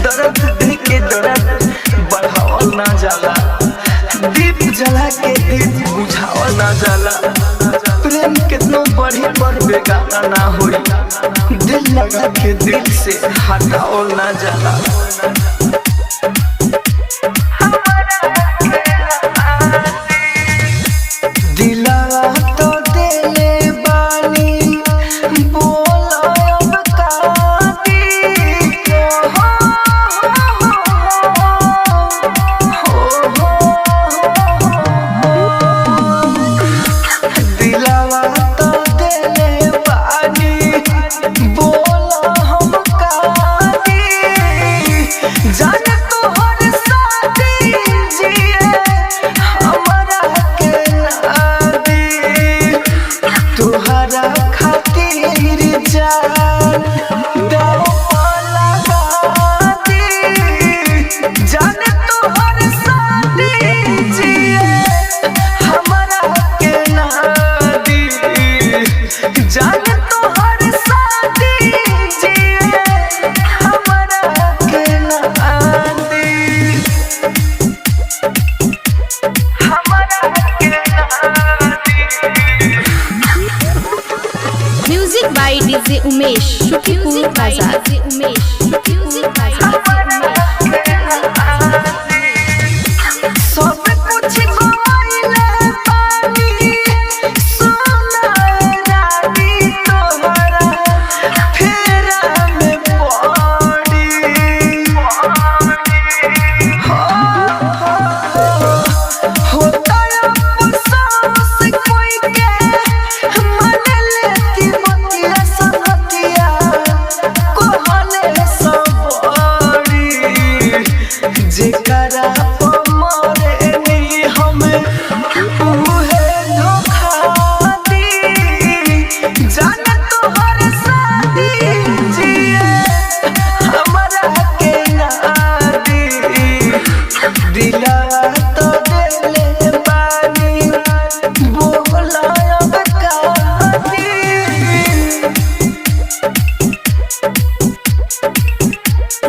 दर्द दिल के दर्द बढ़ावल ना जाला, दीप जला के दीप बुझावल ना जाला। प्रेम कितनो बढ़ी पर बेगाना ना होई, दिल लगा के दिल से हटावल ना जाला। DJ Umesh Shukipur Bazar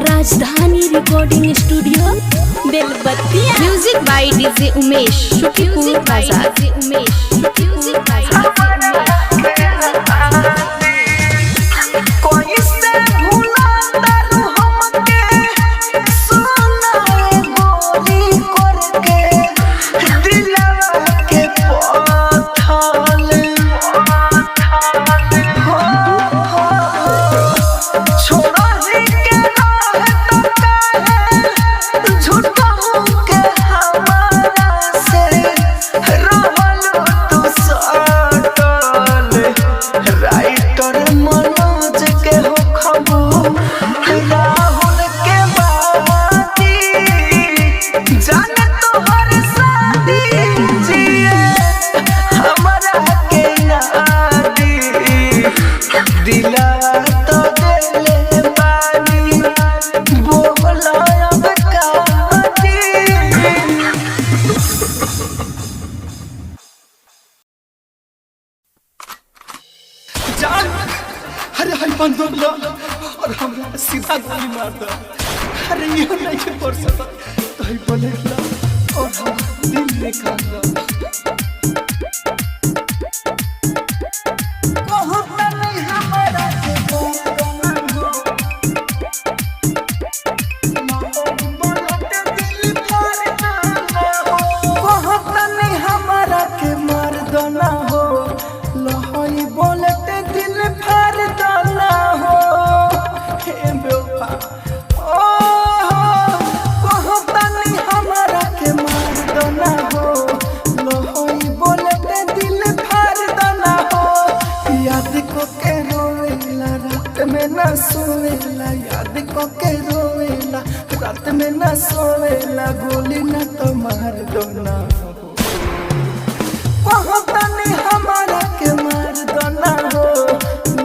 Rajdhani recording studio Belbattiya. Music by DJ Umesh Shukipur Bazar और हमरा सीधा गोली मार दो। अरे ये नहीं के कर सकता तो ही बोलेला और हम दिल में काट दो। बहुत नहीं हमारा के बहुत नहीं हमारा के मार दो ना हो, लोही बोलते दिल फाड़ दो ना हो। याद को के रोवेला रात में न सोवेला, गोली न तो मार दो ना हो। बहुत नहीं हमारा के मार दो ना हो,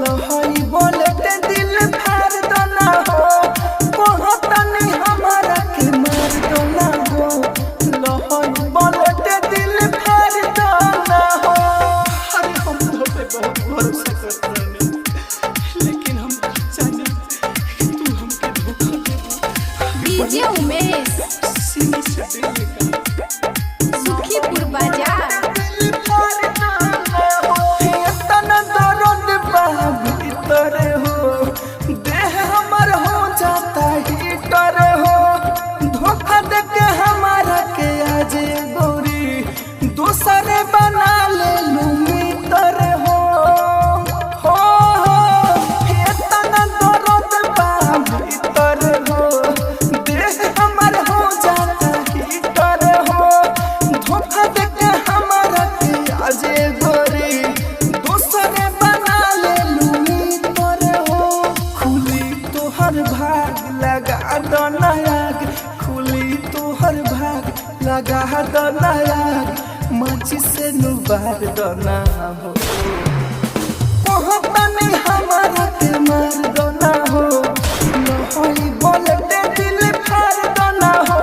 लोही बोलते दिल फाड़ दो ना हो। बहुत नहीं हमारा के मार दो ना हो, लोही बोलते दिल फाड़ दो ना हो। अरे हम तो पे बहुत भरोसा करते हैं, लेकिन हम जाने कि तू डीजे उमेश सुखीपुर बाजार तना दर्द बा भीतर हो देह हमर हो जाता हीटर हो धोखा दे के हमारा के आज गोरी दूसरे बना ले लू मीटर हो तना दर्द बा भीतर हो देह हमर हो जाता हीटर हो धोखा दे के हमारा के आज गोरी दूसरे बना ले लूनी तोर हो खुली तोहर भाग लगा दो नयाग खुली तोहर भाग लगा दो नयाग माची से नुबार दो ना हो तनी हमारा के मार दो ना हो नहोई बोले दे दिल फाड़ दो ना हो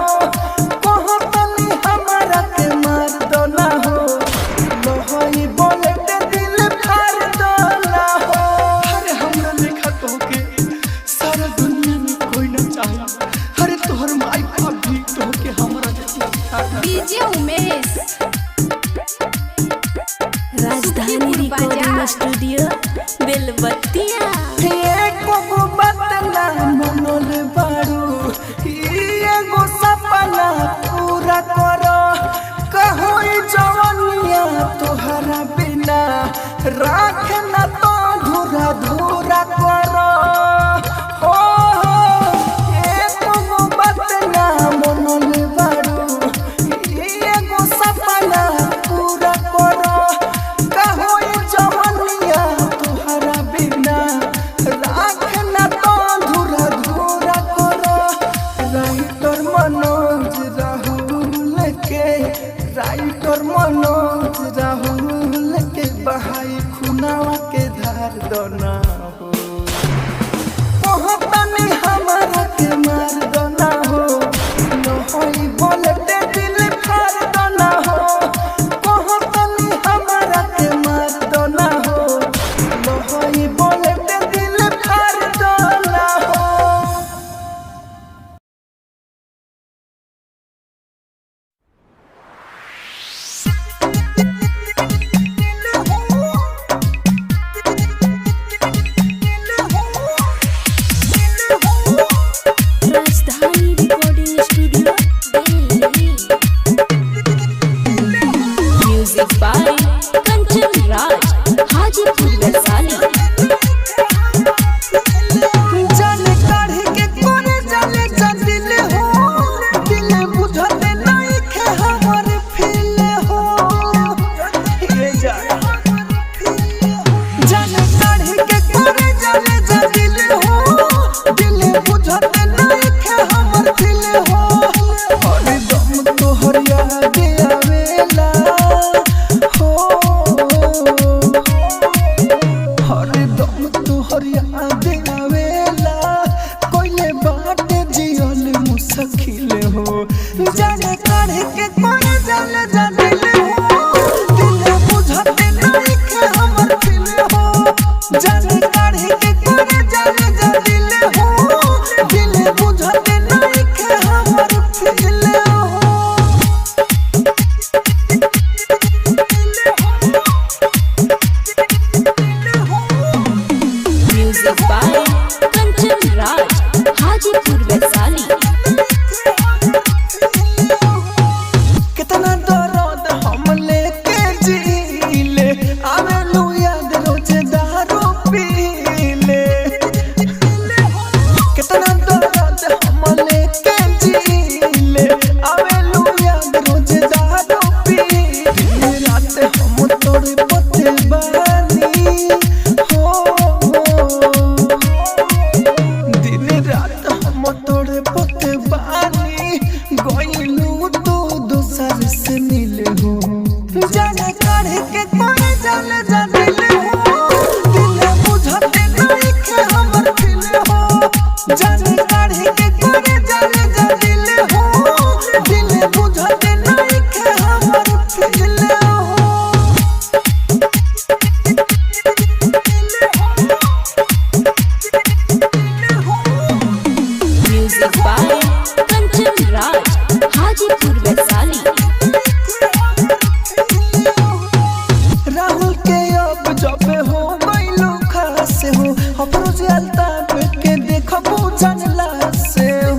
तनी हमारा के मार दो ना हो नहोई बोले दे दिल फाड़ दो ना हो अरे हमरा लेखा तो के सारा दुनिया में कोई ना चाहे अरे तोहर माई बाप भी तो के हमरा जैसा डीजे उमेश राजधानी रिकॉर्डिंग स्टूडियो बेलबत्तिया एको बात ना मनल बारू एगो सपना पूरा करो कहो जवनिया तोहरा बिना राख ना तो धूरा धूरा करो हो एको बात ना मनल बारू एगो सपना पूरा करो कहो जवनिया तोहरा बिना राख ना तो धूरा धूरा करो राइटर मनोज राहुल के राइटर मनोज राहुल के बहाई खुनावा के धार दो ना हो तनी हमारा के मार दो ना हो नहोई बोले दे दिल फाड़ दो ना हो तनी हमारा के मार दो ना हो नहोई बोले दे दिल फाड़ दो ना हो Rajdhani recording studio Delhi music by Kanchan Raj Hajipur Vaishali जाने काढ़ी के कोने जाने दिल हो दिल बुझते नहीं खे हमर फील हो ये जाने काढ़ी के कोने जाने दिल हो दिल बुझते नहीं खे हमर फील हो हर दम तोहर याद आवेला हो हर दम तोहर याद आवेला कोइले बाटे जियल मुश्किल हो जाने काढ़े के कोने जाने दिल हो दिल बुझते नहीं खे हमर फील हो जाने काढ़े के कोने जाने दिल हो दिल बुझते नहीं खे हमर फील हो म्यूजिक बाय कंचन राज हाजीपुर वैशाली कितना दर्द हम लेके जीले आवेलू याद रोज दारू पीले कितना दर्द हम लेके जीले आवेलू याद रोज दारू पीले रात हम तोड़े पते बानी हो दिन रात हम तोड़े पते बानी गइलू तू दोसर से मिले हो जाने काढ़े के कोने जाने दिल हो दिल बुझते नहीं खे हमर फील हो जाने काढ़े के कोने जाने दिल हो दिल बुझते नहीं खे हमर फील हो म्यूजिक बाय हाजीपुर वैशाली। राहुल के अब जब हो गइलो खास हो अफरोज अल्ताफ के देखो जानला से हो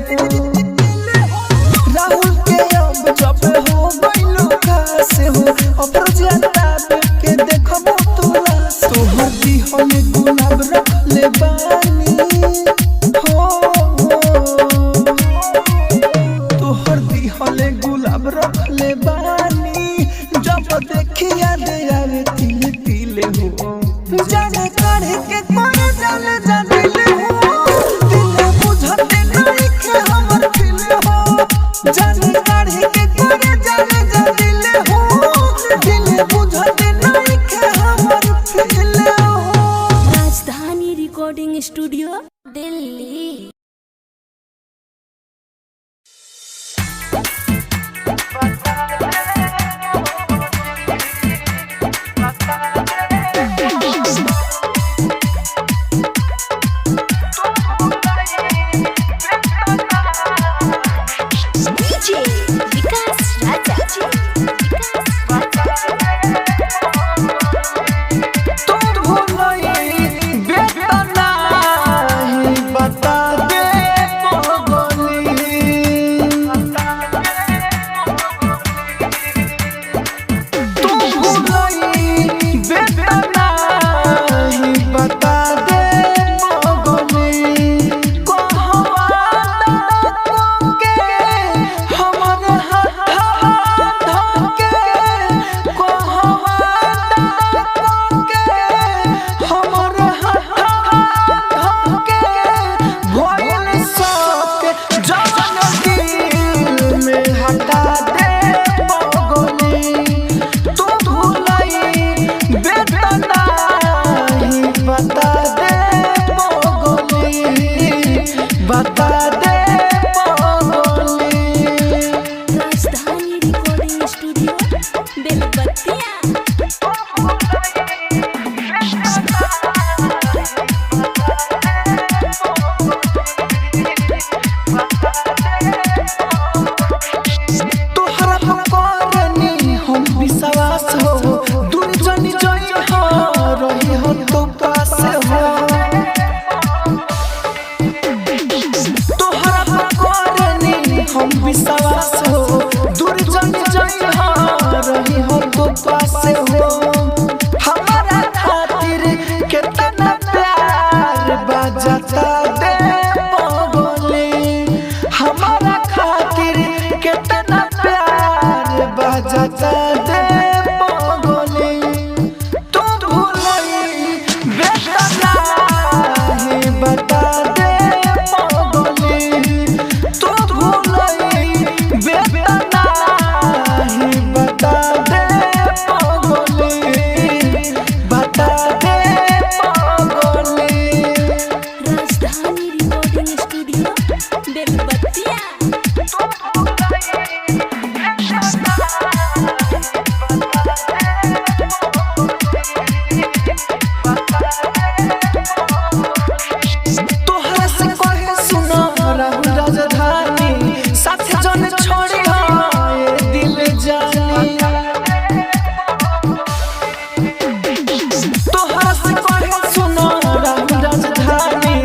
राहुल के अब जब हो गइलो खास हो अफरोज अल्ताफ के देखो तोला तोहर दी हमें गुलाब रख ले बानी हो तोहर दी हमें गुलाब रख ले बानी जब देखी याद आवे तिल तिल हो जाने काढ़े के कोने जाने जाने ले हो दिल बुझते नहीं के हमर दिल हो जाने काढ़े के कोने जाने जाने ले हो दिल बुझते नहीं के हमर दिल हो। Rajdhani recording studio Delhi. राजधानी रिकॉर्डिंग स्टूडियो बेलबत्तिया। विश्वास हो दूर जनी जई हो रही हो तो पास हो तोहरा करनी हम विश्वास हो दूर जनी जई हो रही हो तो पास हो हमारा खातिर कितना प्यार बजाता दे बोले हमारा खातिर कितना प्यार बजाता दे राजधानी रिकॉर्डिंग स्टूडियो बेलबत्तिया। तोहरा से कहे सुनो राहुल राजधानी साथ जन छोड़ी ये दिल जानी तोहरा से कहे सुनो राहुल राजधानी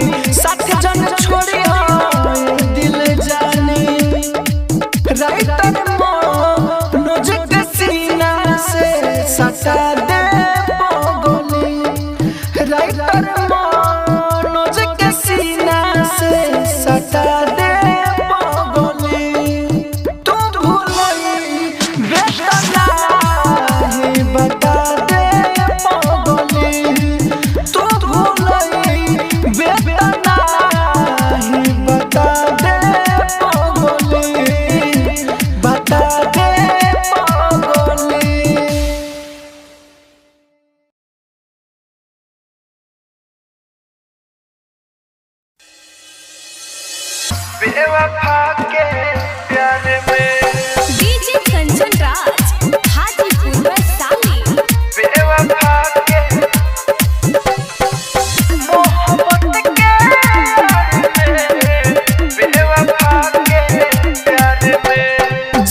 साथ जन छोड़ी ये दिल जानी राइटर मनोज के सीना से सटा दे गोली राइटर मनोज के सीना से सटा दे गोली तू भूलई बेतना ही बता दे गोली तू भूलई बेतना ही बता दे गोली बता दे गोली। बेवफा के प्यार में डीजे कंचन राज हाजीपुर वैशाली। बेवफा के मोहब्बत के प्यार में बेवफा के प्यार में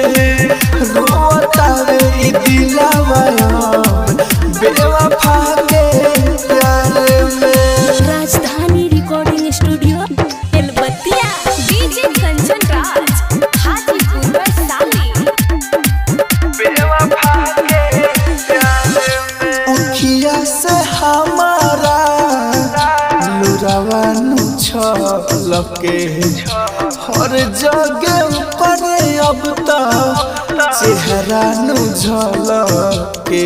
रोता रे ई दिलवा बेवफा के प्यार में। राजधानी रिकॉर्डिंग स्टूडियो बेलबत्तिया डीजे कंचन राज हाजीपुर वैशाली। बेवफा के प्यार में उखिया से हमारा लुरावा नु छलके हर जगह पर अब तो चेहरा नु झलके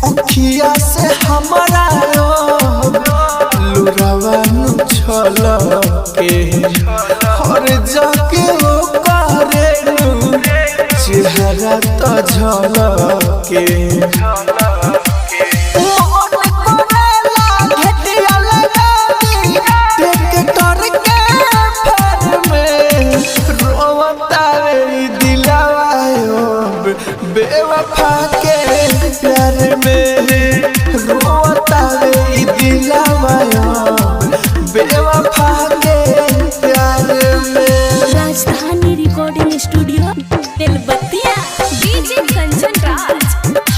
उखिया से हमारा लुरावा नु छलके हर जगह करे नु चेहरा तो झलके बेवफा के प्यार में रोता रे ई दिलवा बेवफा के प्यार में। राजधानी रिकॉर्डिंग स्टूडियो बेलबत्तिया डीजे कंचन राज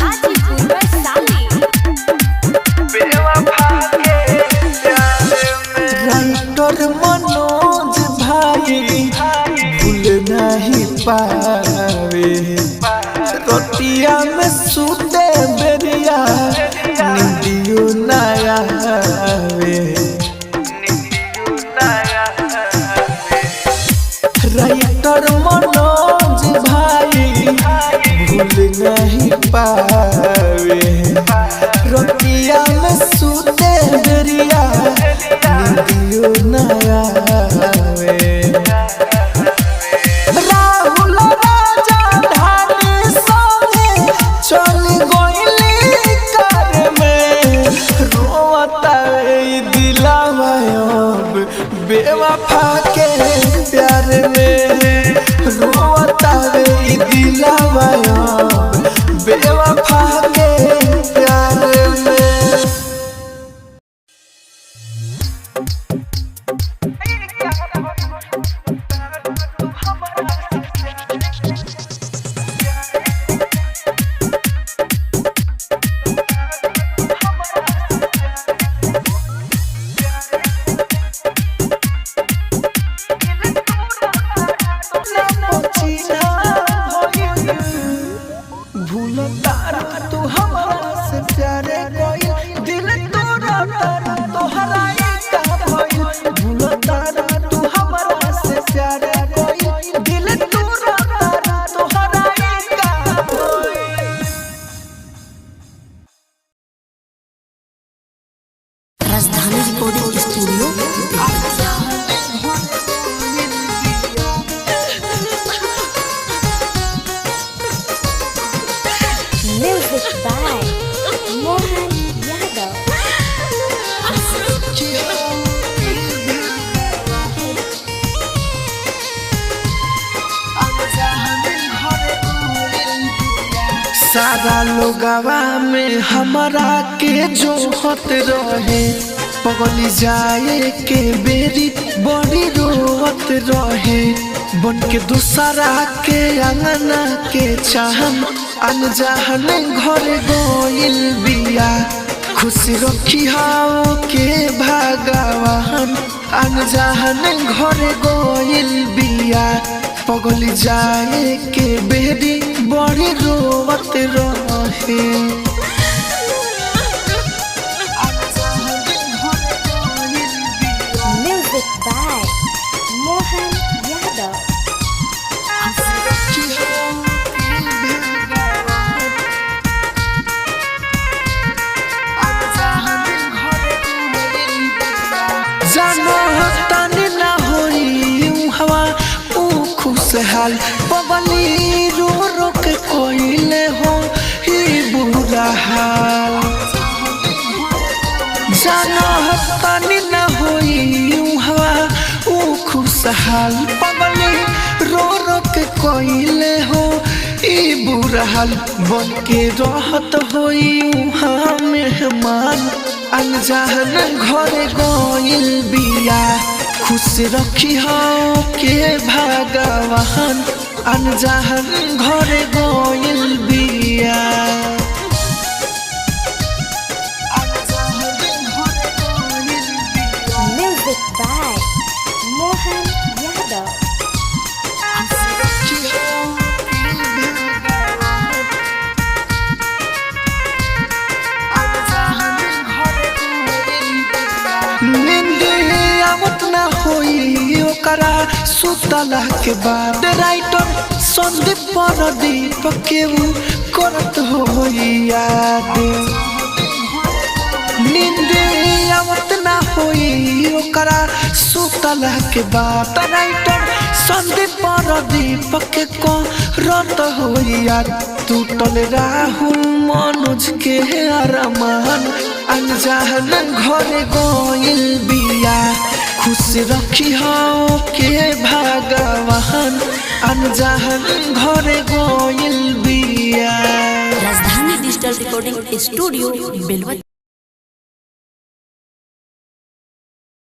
हाजीपुर वैशाली। बेवफा के प्यार में राइटर मनोज भाई भूल नहीं पावे रतिया में सूते बेरिया नींदियो नया राइटर मनोज भाई भूल नहीं पावे रतिया में सूते बेरिया नींदियो नया बेवफा के प्यार में रोता रे ई दिलवा बेवफा के प्यार में। Rajdhani recording studio music by Mohan Yadav. सारा लोगवा में हमरा के जो होत रहे पगली जाए के बेरी बड़ी रोवत रहे बन के दूसरा के अंगना के चाहन अनजान घर गोइल बिया खुशी रखी हाओ के भगवान अनजान घर गोइल बिया पगली जाए के बेरी बड़ी रोवत रहे। Music by Mohan Yadav. जानो तनी ना होई हवा ऊ खुशहाल पगली रो रो के कोइले हो ही बुरा हाल। जानो तनी ना होई हवा ऊ खुशहाल पगली रो रो के कोइले हो ई बुरा हाल बन के रहत होई उहाँ मेहमान अनजान घर गोइल बिया खुश रखी हो के भगवान अनजान घरे गइल बिया Music by Mohan Yadav. ना होई ओकरा सुतला के बाद राइटर संदीप परदीप केहू करत होई याद नींदे आवत ना होई ओकरा सुतला के बाद राइटर संदीप परदीप के करत होई याद टूटल राहुल मनोज के अरमान अनजान घरे गइल बिया खुश रखी हो के भगवान अनजान घरे गइल बिया। राजधानी डिजिटल रिकॉर्डिंग स्टूडियो बेलवतिया।